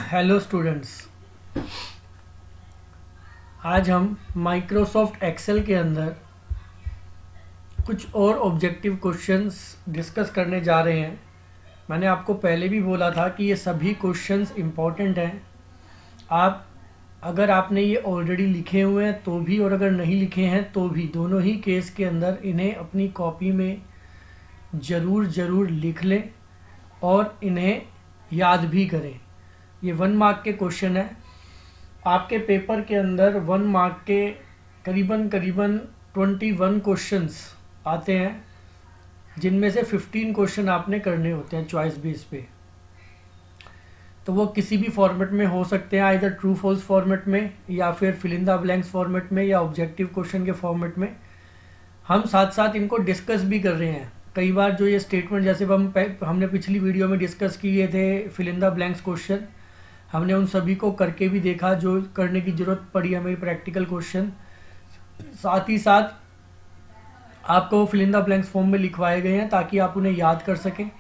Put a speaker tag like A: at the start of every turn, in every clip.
A: Hello students, आज हम Microsoft Excel के अंदर कुछ और ऑब्जेक्टिव क्वेश्चंस डिस्कस करने जा रहे हैं। मैंने आपको पहले भी बोला था कि ये सभी क्वेश्चंस इम्पॉर्टेंट हैं। अगर आपने ये ऑलरेडी लिखे हुए हैं तो भी, और अगर नहीं लिखे हैं तो भी, दोनों ही केस के अंदर इन्हें अपनी कॉपी में ज़रूर लिख लें और इन्हें याद भी करें। ये 1 मार्क के क्वेश्चन है। आपके पेपर के अंदर 1 मार्क के करीबन 21 क्वेश्चंस आते हैं, जिनमें से 15 क्वेश्चन आपने करने होते हैं चॉइस बेस पे। तो वो किसी भी फॉर्मेट में हो सकते हैं, आइदर ट्रू फॉल्स फॉर्मेट में या फिर fill in the blanks format में या ऑब्जेक्टिव क्वेश्चन के फॉर्मेट में। हम साथ साथ इनको डिस्कस भी कर रहे हैं। कई बार जो ये स्टेटमेंट, जैसे हमने पिछली वीडियो में डिस्कस किए थे fill in the blanks question, हमने उन सभी को करके भी देखा जो करने की ज़रूरत पड़ी हमें प्रैक्टिकल क्वेश्चन। साथ ही साथ आपको fill in the blanks form में लिखवाए गए हैं ताकि आप उन्हें याद कर सकें।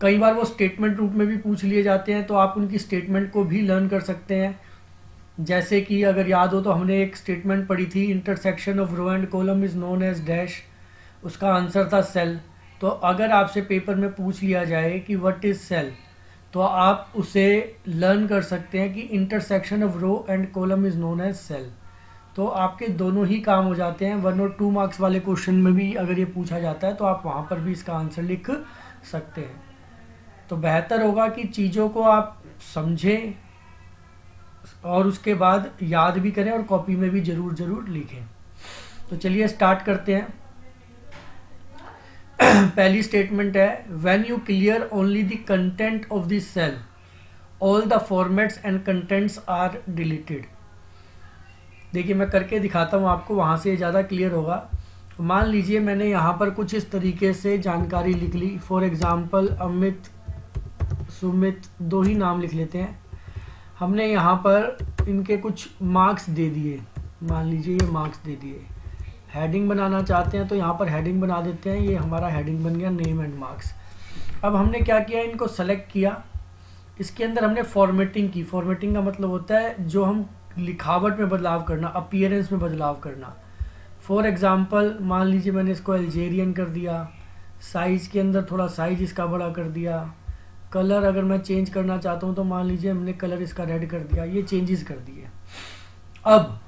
A: कई बार वो स्टेटमेंट रूप में भी पूछ लिए जाते हैं, तो आप उनकी स्टेटमेंट को भी लर्न कर सकते हैं। जैसे कि अगर याद हो तो हमने एक स्टेटमेंट पढ़ी थी, intersection of row and column is known as dash. उसका आंसर था सेल। तो अगर आपसे पेपर में पूछ लिया जाए कि व्हाट इज़ सेल, तो आप उसे लर्न कर सकते हैं कि intersection of row and column is known as cell. तो आपके दोनों ही काम हो जाते हैं। 1 और 2 मार्क्स वाले क्वेश्चन में भी अगर ये पूछा जाता है तो आप वहाँ पर भी इसका आंसर लिख सकते हैं। तो बेहतर होगा कि चीज़ों को आप समझें और उसके बाद याद भी करें और कॉपी में भी ज़रूर लिखें। तो चलिए स्टार्ट करते हैं। पहली स्टेटमेंट है, when you clear only the content of the cell all the formats and contents are deleted. देखिए मैं करके दिखाता हूँ आपको, वहाँ से ज़्यादा क्लियर होगा। मान लीजिए मैंने यहाँ पर कुछ इस तरीके से जानकारी लिख ली। फॉर एग्जांपल अमित, सुमित, 2 ही नाम लिख लेते हैं। हमने यहाँ पर इनके कुछ मार्क्स दे दिए, मान लीजिए ये मार्क्स दे दिए। हेडिंग बनाना चाहते हैं तो यहाँ पर हेडिंग बना देते हैं। ये हमारा हेडिंग बन गया नेम एंड मार्क्स। अब हमने क्या किया, इनको सेलेक्ट किया। इसके अंदर हमने फॉर्मेटिंग की। फॉर्मेटिंग का मतलब होता है जो हम लिखावट में बदलाव करना, अपीयरेंस में बदलाव करना। फॉर एग्जांपल मान लीजिए मैंने इसको अल्जेरियन कर दिया। साइज़ के अंदर थोड़ा साइज़ इसका बड़ा कर दिया। कलर अगर मैं चेंज करना चाहता हूँ तो मान लीजिए हमने कलर इसका रेड कर दिया। ये चेंजेस कर दिए। अब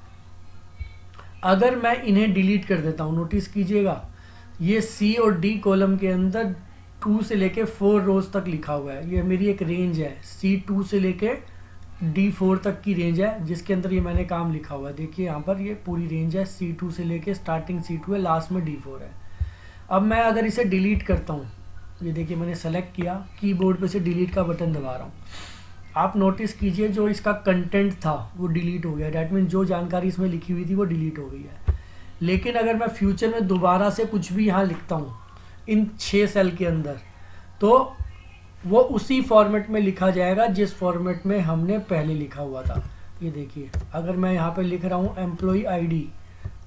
A: अगर मैं इन्हें डिलीट कर देता हूँ, नोटिस कीजिएगा ये सी और डी कॉलम के अंदर 2 से लेके 4 रोज तक लिखा हुआ है। ये मेरी एक रेंज है, C2 से लेके D4 तक की रेंज है, जिसके अंदर ये मैंने काम लिखा हुआ है। देखिए यहाँ पर ये पूरी रेंज है, C2 से लेके स्टार्टिंग C2 है, लास्ट में D4 है। अब मैं अगर इसे डिलीट करता हूँ, ये देखिए मैंने सेलेक्ट किया, कीबोर्ड पे से डिलीट का बटन दबा रहा हूँ। आप नोटिस कीजिए जो इसका कंटेंट था वो डिलीट हो गया। डैट मीन जो जानकारी इसमें लिखी हुई थी वो डिलीट हो गई है। लेकिन अगर मैं फ्यूचर में दोबारा से कुछ भी यहाँ लिखता हूँ इन 6 सेल के अंदर, तो वो उसी फॉर्मेट में लिखा जाएगा जिस फॉर्मेट में हमने पहले लिखा हुआ था। ये देखिए अगर मैं यहाँ पे लिख रहा हूँ एम्प्लॉय आईडी,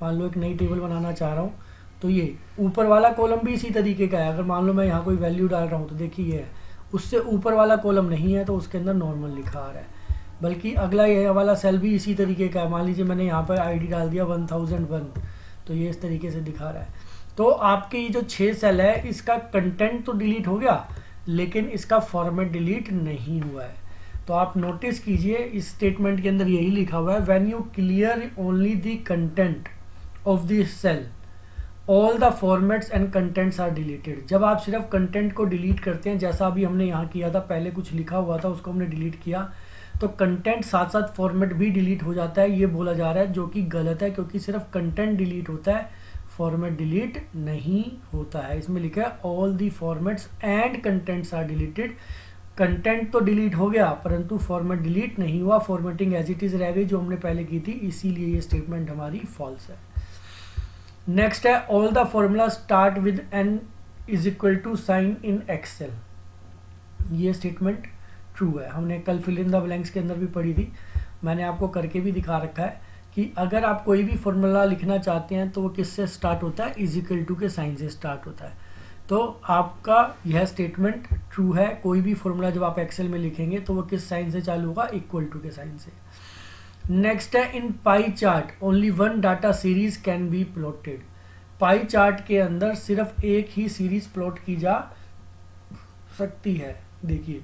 A: मान लो एक नई टेबल बनाना चाह रहा हूँ, तो ये ऊपर वाला कॉलम भी इसी तरीके का है। अगर मान लो मैं यहाँ कोई वैल्यू डाल रहा हूँ तो देखिए ये है, उससे ऊपर वाला कॉलम नहीं है तो उसके अंदर नॉर्मल लिखा आ रहा है। बल्कि अगला ये वाला सेल भी इसी तरीके का है। मान लीजिए मैंने यहाँ पर आईडी डाल दिया 1001, तो ये इस तरीके से दिखा रहा है। तो आपके ये जो 6 सेल है इसका कंटेंट तो डिलीट हो गया, लेकिन इसका फॉर्मेट डिलीट नहीं हुआ है। तो आप नोटिस कीजिए इस स्टेटमेंट के अंदर यही लिखा हुआ है, when you clear only the content of the cell all the formats and contents are deleted. जब आप सिर्फ कंटेंट को डिलीट करते हैं, जैसा अभी हमने यहाँ किया था, पहले कुछ लिखा हुआ था उसको हमने डिलीट किया, तो कंटेंट साथ साथ फॉर्मेट भी डिलीट हो जाता है। ये बोला जा रहा है, जो कि गलत है, क्योंकि सिर्फ कंटेंट डिलीट होता है, फॉर्मेट डिलीट नहीं होता है। इसमें लिखा है all the formats and contents are deleted. Content तो डिलीट हो गया परंतु फॉर्मेट डिलीट नहीं हुआ, फॉर्मेटिंग एज इट इज रह गई जो हमने पहले की थी, इसीलिए ये स्टेटमेंट हमारी फॉल्स है। नेक्स्ट है, all the formula start with an is equal to sign in Excel. ये स्टेटमेंट ट्रू है। हमने कल फिल इन द ब्लैंक्स के अंदर भी पढ़ी थी, मैंने आपको करके भी दिखा रखा है कि अगर आप कोई भी फॉर्मूला लिखना चाहते हैं तो वो किससे स्टार्ट होता है, इज इक्वल टू के साइन से स्टार्ट होता है। तो आपका यह स्टेटमेंट ट्रू है। कोई भी फॉर्मूला जब आप एक्सेल में लिखेंगे तो वो किस साइन से चालू होगा, इक्वल टू के साइन से। नेक्स्ट है in pie chart only one data series can be plotted. Pie chart के अंदर सिर्फ एक ही सीरीज प्लॉट की जा सकती है। देखिए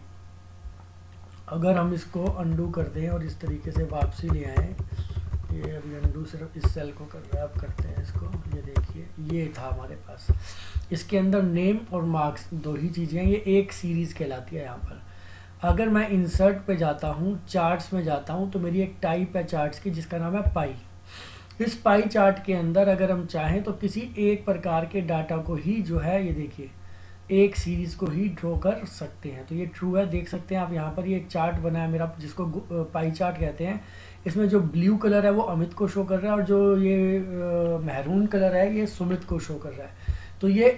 A: अगर हम इसको अंडू कर दें और इस तरीके से वापसी ले आए, ये अभी अंडू सिर्फ इस सेल को कर रहा है, अब करते हैं इसको। ये देखिए ये था हमारे पास, इसके अंदर नेम और मार्क्स दो ही चीज़ें हैं, ये एक सीरीज़ कहलाती है यहाँ पर। अगर मैं इंसर्ट पे जाता हूँ, चार्ट्स में जाता हूँ, तो मेरी एक टाइप है चार्ट्स की जिसका नाम है पाई। इस पाई चार्ट के अंदर अगर हम चाहें तो किसी एक प्रकार के डाटा को ही जो है, ये देखिए एक सीरीज को ही ड्रॉ कर सकते हैं। तो ये ट्रू है, देख सकते हैं आप यहाँ पर। ये एक चार्ट बना है मेरा जिसको पाई चार्ट कहते हैं। इसमें जो ब्लू कलर है वो अमित को शो कर रहा है और जो ये महरून कलर है ये सुमित को शो कर रहा है। तो ये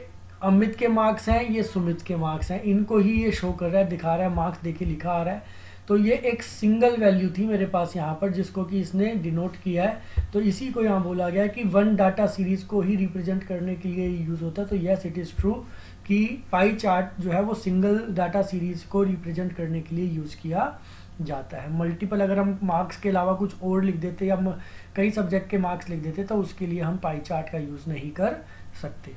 A: अमित के मार्क्स हैं, ये सुमित के मार्क्स हैं, इनको ही ये शो कर रहा है, दिखा रहा है, मार्क्स देखिए लिखा आ रहा है। तो ये एक सिंगल वैल्यू थी मेरे पास यहाँ पर जिसको कि इसने डिनोट किया है। तो इसी को यहाँ बोला गया कि वन डाटा सीरीज को ही रिप्रेजेंट करने के लिए यूज़ होता है। तो यस इट इज़ ट्रू कि पाई चार्ट जो है वो सिंगल डाटा सीरीज को रिप्रेजेंट करने के लिए यूज़ किया जाता है। मल्टीपल अगर हम मार्क्स के अलावा कुछ और लिख देते या कई सब्जेक्ट के मार्क्स लिख देते तो उसके लिए हम पाई चार्ट का यूज़ नहीं कर सकते।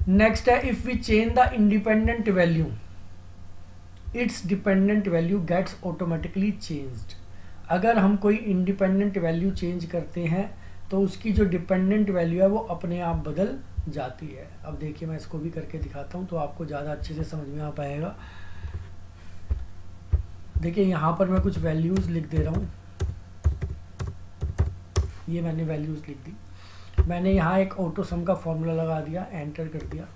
A: नेक्स्ट है if we change the independent value its dependent value gets automatically changed. अगर हम कोई इंडिपेंडेंट वैल्यू चेंज करते हैं तो उसकी जो डिपेंडेंट वैल्यू है वो अपने आप बदल जाती है। अब देखिए मैं इसको भी करके दिखाता हूँ तो आपको ज़्यादा अच्छे से समझ में आ पाएगा। देखिए यहाँ पर मैं कुछ वैल्यूज़ लिख दे रहा हूँ, ये मैंने वैल्यूज़ लिख दी। मैंने यहाँ एक ऑटो सम का फॉर्मूला लगा दिया, एंटर कर दिया,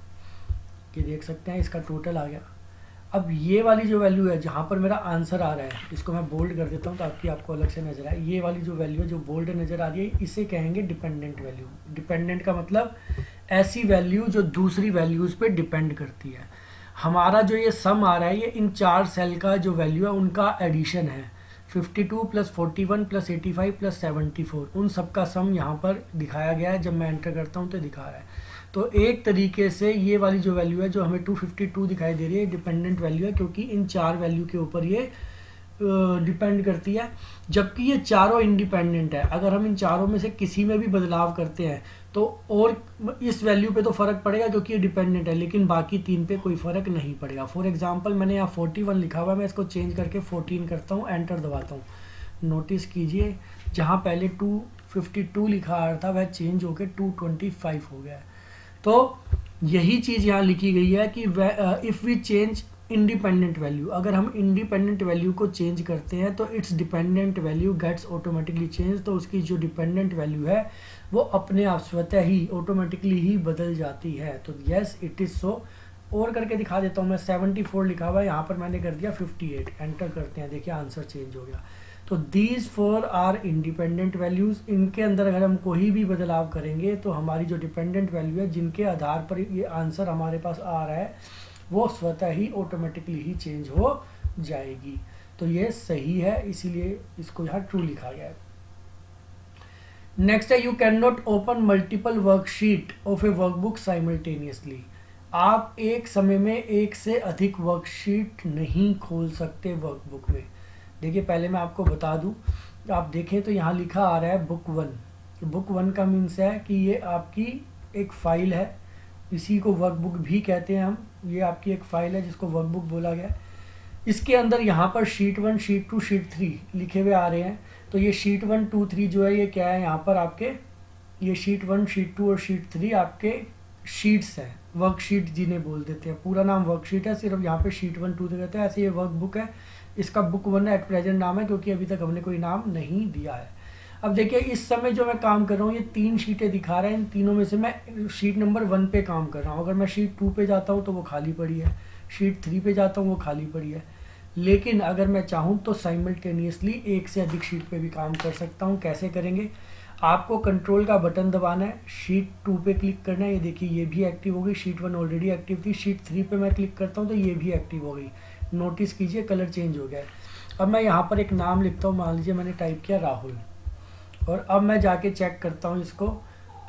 A: ये देख सकते हैं इसका टोटल आ गया। अब ये वाली जो वैल्यू है जहाँ पर मेरा आंसर आ रहा है, इसको मैं बोल्ड कर देता हूँ ताकि आपको अलग से नजर आए। ये वाली जो वैल्यू है जो बोल्ड नज़र आ रही है इसे कहेंगे डिपेंडेंट वैल्यू। डिपेंडेंट का मतलब ऐसी वैल्यू जो दूसरी वैल्यूज़ पे डिपेंड करती है। हमारा जो ये सम आ रहा है ये इन चार सेल का जो वैल्यू है उनका एडिशन है। 52 + 41 + 85 + 74 उन सब का सम यहाँ पर दिखाया गया है। जब मैं एंटर करता हूँ तो दिखा रहा है। तो एक तरीके से ये वाली जो वैल्यू है जो हमें 252 दिखाई दे रही है डिपेंडेंट वैल्यू है, क्योंकि इन चार वैल्यू के ऊपर ये डिपेंड करती है। जबकि ये चारों इंडिपेंडेंट है, अगर हम इन चारों में से किसी में भी बदलाव करते हैं तो और इस वैल्यू पे तो फ़र्क पड़ेगा क्योंकि ये डिपेंडेंट है, लेकिन बाकी तीन पे कोई फ़र्क नहीं पड़ेगा। फॉर एग्जांपल मैंने यहाँ 41 लिखा हुआ है, मैं इसको चेंज करके 14 करता हूँ, एंटर दबाता हूँ। नोटिस कीजिए जहाँ पहले 252 लिखा आ रहा था वह चेंज होकर 225 हो गया है। तो यही चीज़ यहाँ लिखी गई है कि if we change independent value, अगर हम इंडिपेंडेंट वैल्यू को चेंज करते हैं तो its dependent value gets automatically change. तो उसकी जो डिपेंडेंट वैल्यू है वो अपने आप स्वतः ही ऑटोमेटिकली ही बदल जाती है। तो यस इट इज़ सो। और करके दिखा देता हूँ मैं, 74 लिखा हुआ है, यहाँ पर मैंने कर दिया 58, एंटर करते हैं, देखिए आंसर चेंज हो गया। तो दीज 4 आर इंडिपेंडेंट वैल्यूज़। इनके अंदर अगर हम कोई भी बदलाव करेंगे तो हमारी जो डिपेंडेंट वैल्यू है जिनके आधार पर ये आंसर हमारे पास आ रहा है वो स्वतः ही ऑटोमेटिकली ही चेंज हो जाएगी। तो ये सही है, इसीलिए इसको यहाँ ट्रू लिखा गया है। नेक्स्ट है you can not open multiple worksheet of A workbook simultaneously. आप एक समय में एक से अधिक वर्कशीट नहीं खोल सकते वर्कबुक में। देखिए पहले मैं आपको बता दूं, आप देखें तो यहाँ लिखा आ रहा है बुक 1। बुक 1 का मीन्स है कि ये आपकी एक फ़ाइल है, इसी को वर्कबुक भी कहते हैं हम। ये आपकी एक फ़ाइल है जिसको वर्कबुक बोला गया है। इसके अंदर यहाँ पर शीट 1, शीट 2, शीट 3 लिखे हुए आ रहे हैं। तो ये शीट 1, 2, 3 जो है ये क्या है, यहाँ पर आपके ये शीट 1, शीट 2 और शीट 3 आपके शीट्स हैं, वर्कशीट जिन्हें बोल देते हैं। पूरा नाम वर्कशीट है, सिर्फ यहाँ पे शीट 1, 2 कहते हैं। ऐसे ये वर्कबुक है, इसका बुक 1 एट प्रेजेंट नाम है क्योंकि अभी तक हमने कोई नाम नहीं दिया है। अब देखिए इस समय जो मैं काम कर रहा हूँ ये 3 शीटें दिखा रहे हैं, इन तीनों में से मैं शीट नंबर 1 पे काम कर रहा हूँ। अगर मैं शीट 2 पे जाता हूँ तो वो खाली पड़ी है, शीट 3 पे जाता हूँ वो खाली पड़ी है। लेकिन अगर मैं चाहूँ तो साइमल्टेनियसली एक से अधिक शीट पे भी काम कर सकता हूँ। कैसे करेंगे, आपको कंट्रोल का बटन दबाना है, शीट 2 पे क्लिक करना है, ये देखिए ये भी एक्टिव हो गई। शीट 1 ऑलरेडी एक्टिव थी, शीट 3 पे मैं क्लिक करता हूँ तो ये भी एक्टिव हो गई। नोटिस कीजिए कलर चेंज हो गया है। अब मैं यहाँ पर एक नाम लिखता हूँ, मान लीजिए मैंने टाइप किया राहुल, और अब मैं जाके चेक करता हूँ इसको।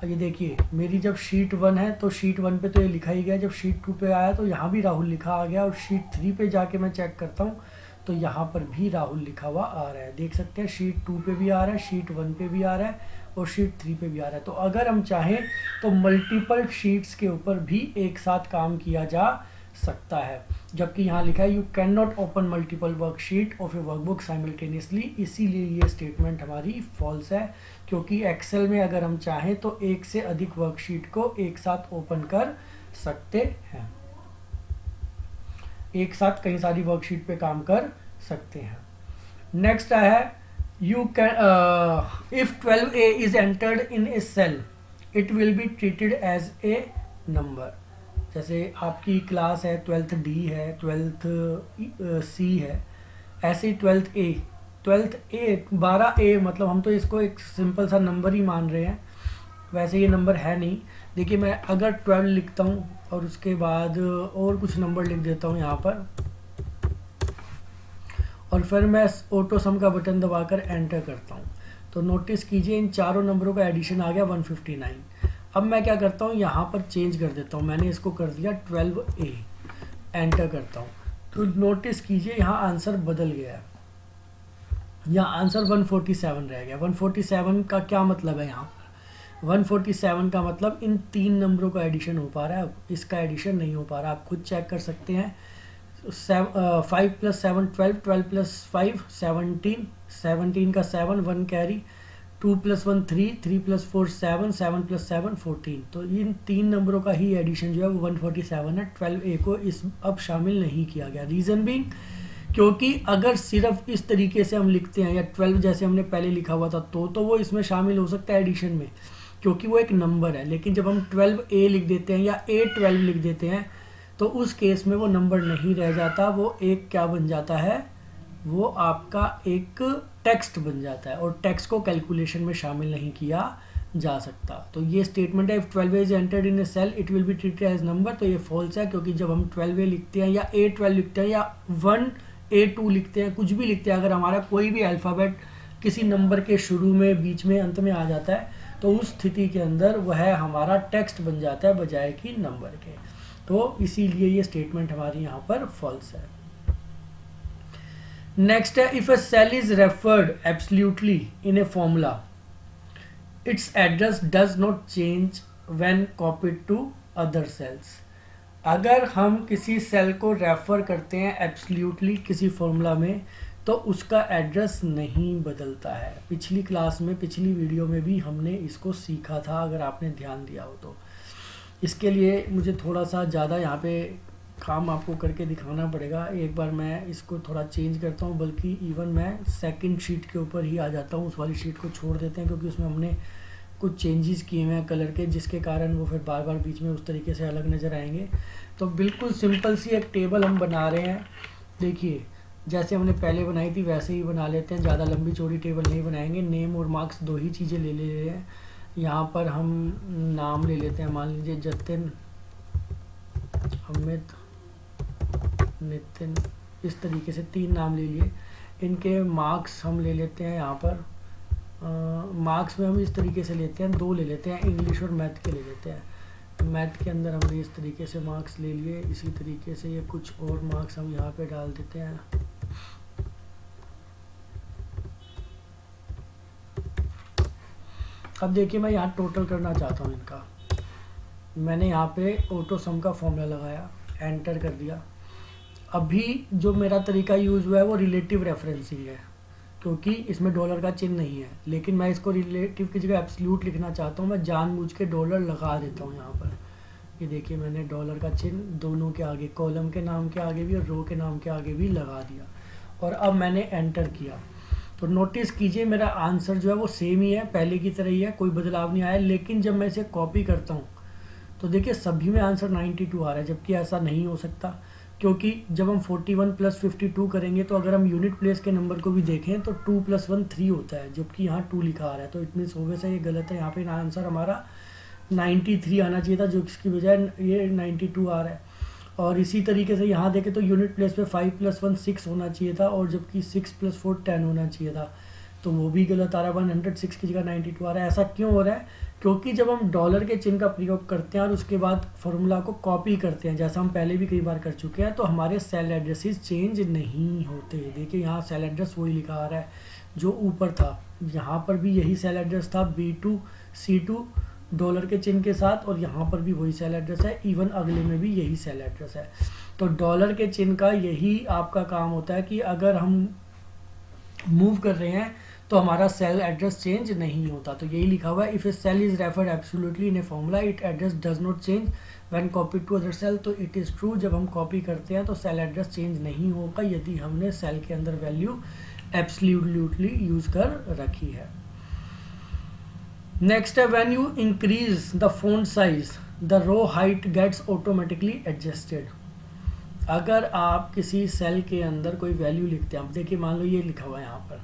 A: ये देखिए मेरी जब शीट 1 है तो शीट 1 पे तो ये लिखा ही गया, जब शीट 2 पे आया तो यहाँ भी राहुल लिखा आ गया, और शीट 3 पे जाके मैं चेक करता हूँ तो यहाँ पर भी राहुल लिखा हुआ आ रहा है। देख सकते हैं शीट 2 पे भी आ रहा है, शीट 1 पे भी आ रहा है और शीट 3 पे भी आ रहा है। तो अगर हम चाहें तो मल्टीपल शीट्स के ऊपर भी एक साथ काम किया जा सकता है, जबकि यहाँ लिखा है you can not open multiple worksheet of A workbook simultaneously. इसीलिए ये स्टेटमेंट हमारी फॉल्स है, क्योंकि एक्सेल में अगर हम चाहें तो एक से अधिक वर्कशीट को एक साथ ओपन कर सकते हैं, एक साथ कई सारी वर्कशीट पे काम कर सकते हैं। नेक्स्ट है you can if 12A is entered in a cell it will be treated as a number. जैसे आपकी क्लास है 12th D है, 12th C है, ऐसे ही 12th A 12A मतलब हम तो इसको एक सिंपल सा नंबर ही मान रहे हैं, वैसे ये नंबर है नहीं। देखिए मैं अगर 12 लिखता हूँ और उसके बाद और कुछ नंबर लिख देता हूँ यहाँ पर, और फिर मैं ऑटो सम का बटन दबाकर एंटर करता हूँ, तो नोटिस कीजिए इन चारों नंबरों का एडिशन आ गया 159। अब मैं क्या करता हूँ यहाँ पर चेंज कर देता हूँ, मैंने इसको कर दिया 12A, एंटर करता हूँ तो नोटिस कीजिए यहाँ आंसर बदल गया है, यहाँ आंसर 147 रह गया। 147 का क्या मतलब है, यहाँ पर 147 का मतलब इन तीन नंबरों का एडिशन हो पा रहा है, अब इसका एडिशन नहीं हो पा रहा। आप खुद चेक कर सकते हैं। 5 + 7 12, 12 + 5 17, 17 का 7 1 कैरी, 2 + 1 3, 3 + 4 7, 7 + 7 14। तो इन तीन नंबरों का ही एडिशन जो है वो 147 है। 12A को इस अब शामिल नहीं किया गया। रीज़न बीइंग क्योंकि अगर सिर्फ इस तरीके से हम लिखते हैं या 12 जैसे हमने पहले लिखा हुआ था तो वो इसमें शामिल हो सकता है एडिशन में, क्योंकि वो एक नंबर है। लेकिन जब हम 12A लिख देते हैं या A12 लिख देते हैं तो उस केस में वो नंबर नहीं रह जाता, वो एक क्या बन जाता है, वो आपका एक टेक्स्ट बन जाता है, और टेक्स्ट को कैलकुलेशन में शामिल नहीं किया जा सकता। तो ये स्टेटमेंट है if 12A is entered in a cell it will be treated as number, तो ये फॉल्स है, क्योंकि जब हम 12A लिखते हैं या A12 लिखते हैं या 1A2 लिखते हैं, कुछ भी लिखते हैं, अगर हमारा कोई भी अल्फ़ाबेट किसी नंबर के शुरू में, बीच में, अंत में आ जाता है तो उस स्थिति के अंदर वह हमारा टेक्स्ट बन जाता है बजाय कि नंबर के। तो इसीलिए ये स्टेटमेंट हमारी यहाँ पर फॉल्स है। नेक्स्ट है if a cell is referred absolutely in a formula its address does not change when copied to other cells. अगर हम किसी सेल को रेफर करते हैं एब्सोल्युटली किसी फॉर्मूला में तो उसका एड्रेस नहीं बदलता है। पिछली क्लास में, पिछली वीडियो में भी हमने इसको सीखा था, अगर आपने ध्यान दिया हो तो। इसके लिए मुझे थोड़ा सा ज़्यादा यहाँ पे काम आपको करके दिखाना पड़ेगा। एक बार मैं इसको थोड़ा चेंज करता हूँ, बल्कि इवन मैं सेकंड शीट के ऊपर ही आ जाता हूँ, उस वाली शीट को छोड़ देते हैं, क्योंकि उसमें हमने कुछ चेंजेस किए हुए हैं कलर के, जिसके कारण वो फिर बार बार बीच में उस तरीके से अलग नज़र आएंगे। तो बिल्कुल सिंपल सी एक टेबल हम बना रहे हैं। देखिए जैसे हमने पहले बनाई थी वैसे ही बना लेते हैं, ज़्यादा लंबी चौड़ी टेबल नहीं बनाएंगे। नेम और मार्क्स दो ही चीज़ें ले ले रहे हैं। यहाँ पर हम नाम ले लेते हैं, मान लीजिए जतिन, अमित, नितिन, इस तरीके से 3 नाम ले लिए। इनके मार्क्स हम ले लेते हैं, यहाँ पर मार्क्स में हम इस तरीके से लेते हैं, 2 ले लेते हैं, इंग्लिश और मैथ के ले लेते हैं। मैथ के अंदर हमने इस तरीके से मार्क्स ले लिए। इसी तरीके से ये कुछ और मार्क्स हम यहाँ पे डाल देते हैं। अब देखिए मैं यहाँ टोटल करना चाहता हूँ इनका। मैंने यहाँ पे ऑटो सम का फॉर्मूला लगाया, एंटर कर दिया। अभी जो मेरा तरीका यूज़ हुआ है वो रिलेटिव रेफरेंसिंग है, क्योंकि इसमें डॉलर का चिन्ह नहीं है। लेकिन मैं इसको रिलेटिव की जगह एब्सोल्यूट लिखना चाहता हूँ, मैं जानबूझ के डॉलर लगा देता हूँ यहाँ पर। ये देखिए मैंने डॉलर का चिन्ह दोनों के आगे, कॉलम के नाम के आगे भी और रो के नाम के आगे भी लगा दिया, और अब मैंने एंटर किया। तो नोटिस कीजिए मेरा आंसर जो है वो सेम ही है, पहले की तरह ही है, कोई बदलाव नहीं आया। लेकिन जब मैं इसे कॉपी करता हूँ तो देखिए सभी में आंसर 92 आ रहा है, जबकि ऐसा नहीं हो सकता, क्योंकि जब हम 41 + 52 करेंगे तो अगर हम यूनिट प्लेस के नंबर को भी देखें तो 2 + 1 3 होता है, जबकि यहाँ 2 लिखा आ रहा है। तो इट मीन्स होगा ये गलत है। यहाँ पे आंसर हमारा 93 आना चाहिए था, जो इसकी बजाय ये 92 आ रहा है। और इसी तरीके से यहाँ देखें तो यूनिट प्लेस पे 5 + 1 6 होना चाहिए था, और जबकि 6 + 4 10 होना चाहिए था, तो वो भी गलत आ रहा है। 106 की जगह 92 आ रहा है। ऐसा क्यों हो रहा है? क्योंकि जब हम डॉलर के चिन्ह का प्रयोग करते हैं और उसके बाद फॉर्मूला को कॉपी करते हैं, जैसा हम पहले भी कई बार कर चुके हैं, तो हमारे सेल एड्रेसेस चेंज नहीं होते। देखिए यहाँ सेल एड्रेस वही लिखा आ रहा है जो ऊपर था, यहाँ पर भी यही सेल एड्रेस था B2 C2 डॉलर के चिन्ह के साथ, और यहाँ पर भी वही सेल एड्रेस है, इवन अगले में भी यही सेल एड्रेस है। तो डॉलर के चिन्ह का यही आपका काम होता है कि अगर हम मूव कर रहे हैं तो हमारा सेल एड्रेस चेंज नहीं होता। तो यही लिखा हुआ है, if a cell is referred absolutely in a formula it address does not change when copied to other cell. तो इट इज़ ट्रू, जब हम कॉपी करते हैं तो सेल एड्रेस चेंज नहीं होगा यदि हमने सेल के अंदर वैल्यू एब्सोल्युटली यूज कर रखी है। नेक्स्ट है, when you increase the font size the row height gets automatically adjusted. अगर आप किसी सेल के अंदर कोई वैल्यू लिखते हैं, आप देखिए मान लो ये लिखा हुआ है यहाँ पर,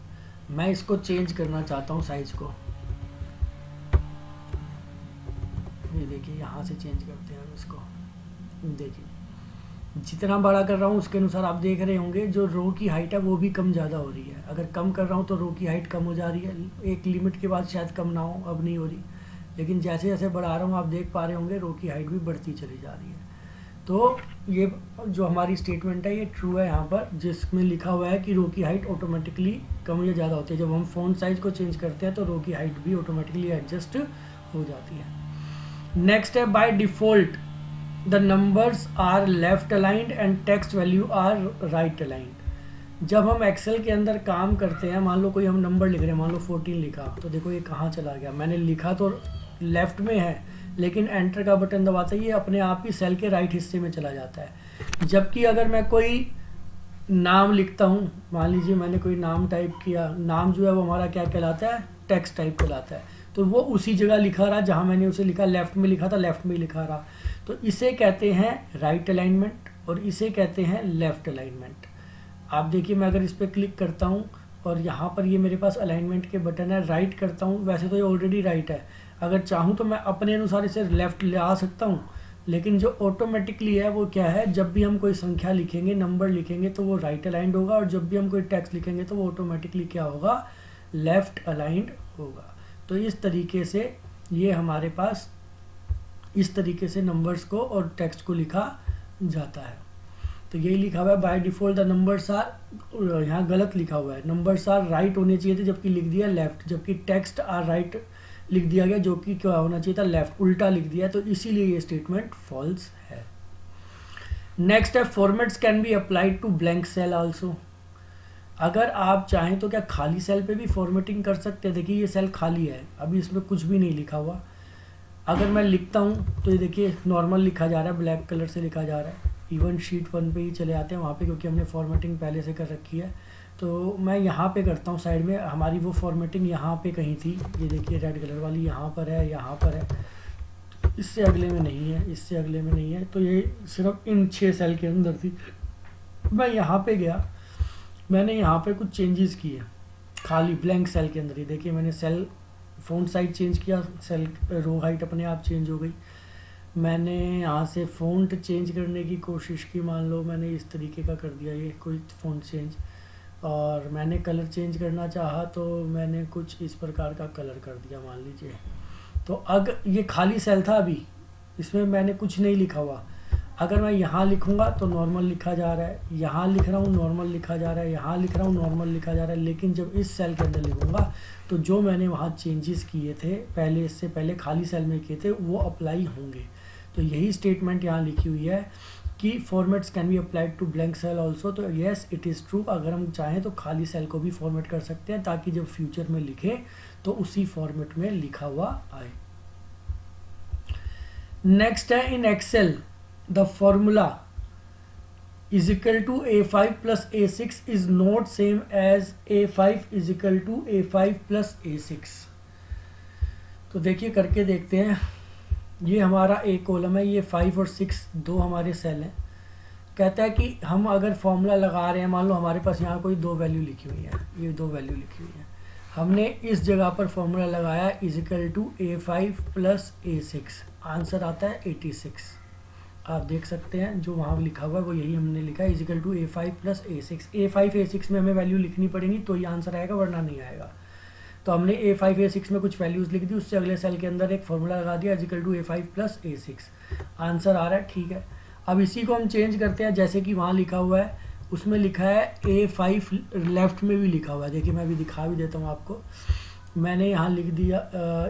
A: मैं इसको चेंज करना चाहता हूँ साइज को, ये देखिए यहाँ से चेंज करते हैं हम इसको। देखिए जितना बड़ा कर रहा हूँ उसके अनुसार आप देख रहे होंगे जो रो की हाइट है वो भी कम ज़्यादा हो रही है। अगर कम कर रहा हूँ तो रो की हाइट कम हो जा रही है, एक लिमिट के बाद शायद कम ना हो, अब नहीं हो रही, लेकिन जैसे जैसे बढ़ा रहा हूँ आप देख पा रहे होंगे रो की हाइट भी बढ़ती चली जा रही है। तो ये जो हमारी स्टेटमेंट है ये ट्रू है यहाँ पर, जिसमें लिखा हुआ है कि रो की हाइट ऑटोमेटिकली कम या ज़्यादा होती है। जब हम फ़ॉन्ट साइज को चेंज करते हैं तो रो की हाइट भी ऑटोमेटिकली एडजस्ट हो जाती है। नेक्स्ट है, by default the numbers are left aligned and text value are right aligned. जब हम एक्सेल के अंदर काम करते हैं, मान लो कोई हम नंबर लिख रहे हैं, मान लो 14 लिखा, तो देखो ये कहाँ चला गया, मैंने लिखा तो लेफ्ट में है लेकिन एंटर का बटन दबाते ही ये अपने आप ही सेल के राइट हिस्से में चला जाता है। जबकि अगर मैं कोई नाम लिखता हूँ, मान लीजिए मैंने कोई नाम टाइप किया, नाम जो है वो हमारा क्या कहलाता है, टेक्स्ट टाइप कहलाता है, तो वो उसी जगह लिखा रहा जहाँ मैंने उसे लिखा, लेफ्ट में लिखा था लेफ्ट में लिखा रहा। तो इसे कहते हैं राइट अलाइनमेंट और इसे कहते हैं लेफ्ट अलाइनमेंट। आप देखिए मैं अगर इस पर क्लिक करता हूँ और यहाँ पर ये मेरे पास अलाइनमेंट के बटन है, राइट करता हूँ, वैसे तो ये ऑलरेडी राइट है, अगर चाहूँ तो मैं अपने अनुसार इसे लेफ़्ट ले आ सकता हूँ, लेकिन जो ऑटोमेटिकली है वो क्या है, जब भी हम कोई संख्या लिखेंगे, नंबर लिखेंगे तो वो राइट अलाइंड होगा, और जब भी हम कोई टेक्स्ट लिखेंगे तो वो ऑटोमेटिकली क्या होगा, लेफ़्ट अलाइंड होगा। तो इस तरीके से ये हमारे पास इस तरीके से नंबर्स को और टेक्स्ट को लिखा जाता है। तो यही लिखा हुआ है, by default the numbers are, यहाँ गलत लिखा हुआ है, नंबर्स आर राइट होने चाहिए थे जबकि लिख दिया लेफ़्ट, जबकि टेक्स्ट आर राइट लिख दिया गया जो कि क्या होना चाहिए था, लेफ्ट, उल्टा लिख दिया, तो इसीलिए ये स्टेटमेंट फॉल्स है। नेक्स्ट है, formats can be applied to blank cell also. अगर आप चाहें तो क्या खाली सेल पे भी फॉर्मेटिंग कर सकते हैं। देखिए ये सेल खाली है, अभी इसमें कुछ भी नहीं लिखा हुआ, अगर मैं लिखता हूँ तो ये देखिए नॉर्मल लिखा जा रहा है, ब्लैक कलर से लिखा जा रहा है, इवन शीट 1 पे ही चले आते हैं वहाँ पे, क्योंकि हमने फॉर्मेटिंग पहले से कर रखी है। तो मैं यहाँ पे करता हूँ, साइड में हमारी वो फॉर्मेटिंग यहाँ पे कहीं थी, ये देखिए रेड कलर वाली यहाँ पर है, यहाँ पर है, इससे अगले में नहीं है, इससे अगले में नहीं है, तो ये सिर्फ इन 6 सेल के अंदर थी। मैं यहाँ पे गया, मैंने यहाँ पे कुछ चेंजेस किए खाली ब्लैंक सेल के अंदर ही, देखिए मैंने सेल फ़ॉन्ट साइज चेंज किया, सेल रो हाइट अपने आप चेंज हो गई। मैंने यहाँ से फ़ॉन्ट चेंज करने की कोशिश की, मान लो मैंने इस तरीके का कर दिया ये कोई फ़ॉन्ट चेंज, और मैंने कलर चेंज करना चाहा तो मैंने कुछ इस प्रकार का कलर कर दिया मान लीजिए। तो अगर ये खाली सेल था, अभी इसमें मैंने कुछ नहीं लिखा हुआ, अगर मैं यहाँ लिखूँगा तो नॉर्मल लिखा जा रहा है, यहाँ लिख रहा हूँ नॉर्मल लिखा जा रहा है, यहाँ लिख रहा हूँ नॉर्मल लिखा जा रहा है, लेकिन जब इस सेल के अंदर लिखूँगा तो जो मैंने वहाँ चेंजेस किए थे पहले, इससे पहले खाली सेल में किए थे, वो अप्लाई होंगे। तो यही स्टेटमेंट यहाँ लिखी हुई है कि formats can be applied to blank cell also. तो येस इट इज़ ट्रू, अगर हम चाहें तो खाली सेल को भी फॉर्मेट कर सकते हैं ताकि जब फ्यूचर में लिखें तो उसी फॉर्मेट में लिखा हुआ आए। नेक्स्ट है, in Excel the formula is equal to A5 plus A6 is not same as A5 is equal to A5 plus A6। तो देखिए करके देखते हैं, ये हमारा एक कॉलम है, ये 5 और 6 दो हमारे सेल हैं। कहता है कि हम अगर फॉर्मूला लगा रहे हैं, मान लो हमारे पास यहाँ कोई 2 वैल्यू लिखी हुई है, ये 2 वैल्यू लिखी हुई है, हमने इस जगह पर फॉर्मूला लगाया is equal to A5 plus A6, answer आता है 86। आप देख सकते हैं जो वहाँ लिखा हुआ है वो यही हमने लिखा है, is equal to A5 plus A6। A5 A6 में हमें वैल्यू लिखनी पड़ेगी तो ये आंसर आएगा, वरना नहीं आएगा। तो हमने A5 A6 में कुछ वैल्यूज़ लिख दी, उससे अगले सेल के अंदर एक फॉर्मूला लगा दिया equal to A5 plus A6। Answer आ रहा है, ठीक है। अब इसी को हम चेंज करते हैं, जैसे कि वहाँ लिखा हुआ है, उसमें लिखा है A5 लेफ्ट में भी लिखा हुआ है। देखिए मैं अभी दिखा भी देता हूँ आपको। मैंने यहाँ लिख दिया,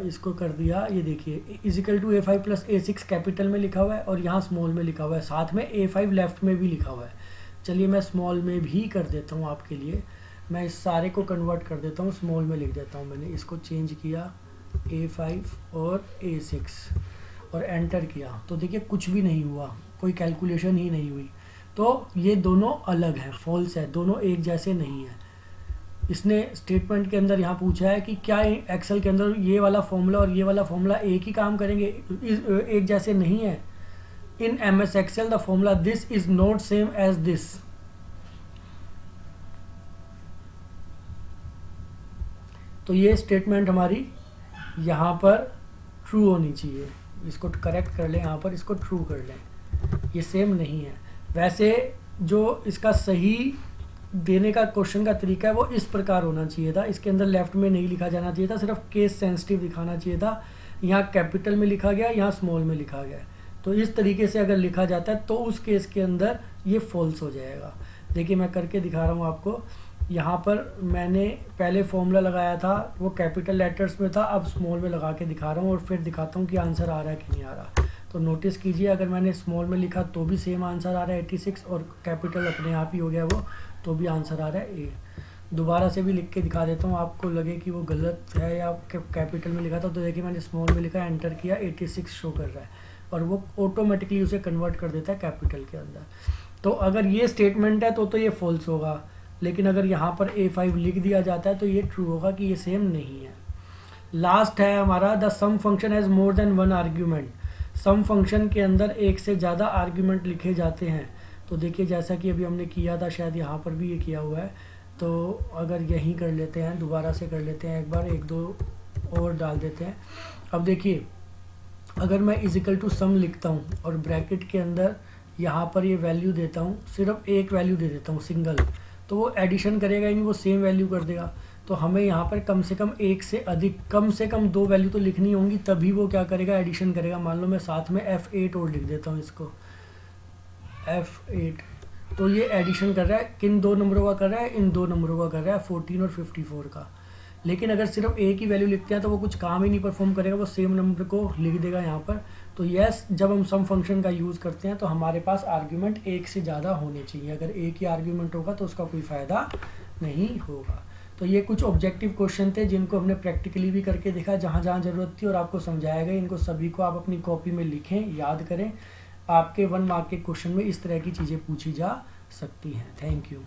A: इसको कर दिया, ये देखिए is equal to A5 plus A6 capital में लिखा हुआ है और यहाँ स्मॉल में लिखा हुआ है, साथ में A5 लेफ्ट में भी लिखा हुआ है। चलिए मैं स्मॉल में भी कर देता हूँ आपके लिए, मैं इस सारे को कन्वर्ट कर देता हूँ, स्मॉल में लिख देता हूँ। मैंने इसको चेंज किया A5 और A6 और एंटर किया, तो देखिए कुछ भी नहीं हुआ, कोई कैलकुलेशन ही नहीं हुई। तो ये दोनों अलग हैं, फॉल्स है, दोनों एक जैसे नहीं है। इसने स्टेटमेंट के अंदर यहाँ पूछा है कि क्या एक्सेल के अंदर ये वाला फॉर्मूला और ये वाला फॉर्मूला एक ही काम करेंगे, एक जैसे नहीं है। In MS Excel the formula this is not same as this. तो ये स्टेटमेंट हमारी यहाँ पर ट्रू होनी चाहिए, इसको करेक्ट कर लें, यहाँ पर इसको ट्रू कर लें, ये सेम नहीं है। वैसे जो इसका सही देने का क्वेश्चन का तरीका है वो इस प्रकार होना चाहिए था, इसके अंदर लेफ्ट में नहीं लिखा जाना चाहिए था, सिर्फ केस सेंसिटिव दिखाना चाहिए था। यहाँ कैपिटल में लिखा गया, यहाँ स्मॉल में लिखा गया। तो इस तरीके से अगर लिखा जाता है तो उस केस के अंदर ये फॉल्स हो जाएगा। देखिए मैं करके दिखा रहा हूँ आपको। यहाँ पर मैंने पहले फॉर्मूला लगाया था, वो कैपिटल लेटर्स में था, अब स्मॉल में लगा के दिखा रहा हूँ और फिर दिखाता हूँ कि आंसर आ रहा है कि नहीं आ रहा। तो नोटिस कीजिए, अगर मैंने स्मॉल में लिखा तो भी सेम आंसर आ रहा है 86, और कैपिटल अपने आप ही हो गया वो, तो भी आंसर आ रहा है ए। दोबारा से भी लिख के दिखा देता हूँ, आपको लगे कि वो गलत है या कैपिटल में लिखा था। तो देखिए मैंने स्मॉल में लिखा, एंटर किया, 86 शो कर रहा है और वो ऑटोमेटिकली उसे कन्वर्ट कर देता है कैपिटल के अंदर। तो अगर ये स्टेटमेंट है तो ये फॉल्स होगा, लेकिन अगर यहाँ पर A5 लिख दिया जाता है तो ये ट्रू होगा कि ये सेम नहीं है। लास्ट है हमारा, the sum function has more than one argument. Sum function के अंदर एक से ज़्यादा आर्ग्यूमेंट लिखे जाते हैं। तो देखिए जैसा कि अभी हमने किया था, शायद यहाँ पर भी ये किया हुआ है। तो अगर यहीं कर लेते हैं, दोबारा से कर लेते हैं एक बार, एक दो और डाल देते हैं। अब देखिए अगर मैं इजिकल टू सम लिखता हूँ और ब्रैकेट के अंदर यहाँ पर ये वैल्यू देता हूँ, सिर्फ एक वैल्यू दे देता हूँ सिंगल, तो वो एडिशन करेगा ही नहीं, वो सेम वैल्यू कर देगा। तो हमें यहाँ पर कम से कम एक से अधिक, कम से कम दो वैल्यू तो लिखनी होंगी, तभी वो क्या करेगा, एडिशन करेगा। मान लो मैं साथ में F8 और लिख देता हूँ, इसको F8, तो ये एडिशन कर रहा है, किन दो नंबरों का कर रहा है, इन दो नंबरों का कर रहा है, 14 और 54 का। लेकिन अगर सिर्फ एक ही वैल्यू लिखते हैं तो वो कुछ काम ही नहीं परफॉर्म करेगा, वो सेम नंबर को लिख देगा यहाँ पर। तो यस, जब हम सम फंक्शन का यूज़ करते हैं तो हमारे पास आर्ग्यूमेंट एक से ज़्यादा होने चाहिए। अगर एक ही आर्ग्यूमेंट होगा तो उसका कोई फ़ायदा नहीं होगा। तो ये कुछ ऑब्जेक्टिव क्वेश्चन थे जिनको हमने प्रैक्टिकली भी करके देखा, जहाँ जहाँ ज़रूरत थी, और आपको समझाया गया। इनको सभी को आप अपनी कॉपी में लिखें, याद करें। आपके 1 मार्क के क्वेश्चन में इस तरह की चीज़ें पूछी जा सकती हैं। Thank you.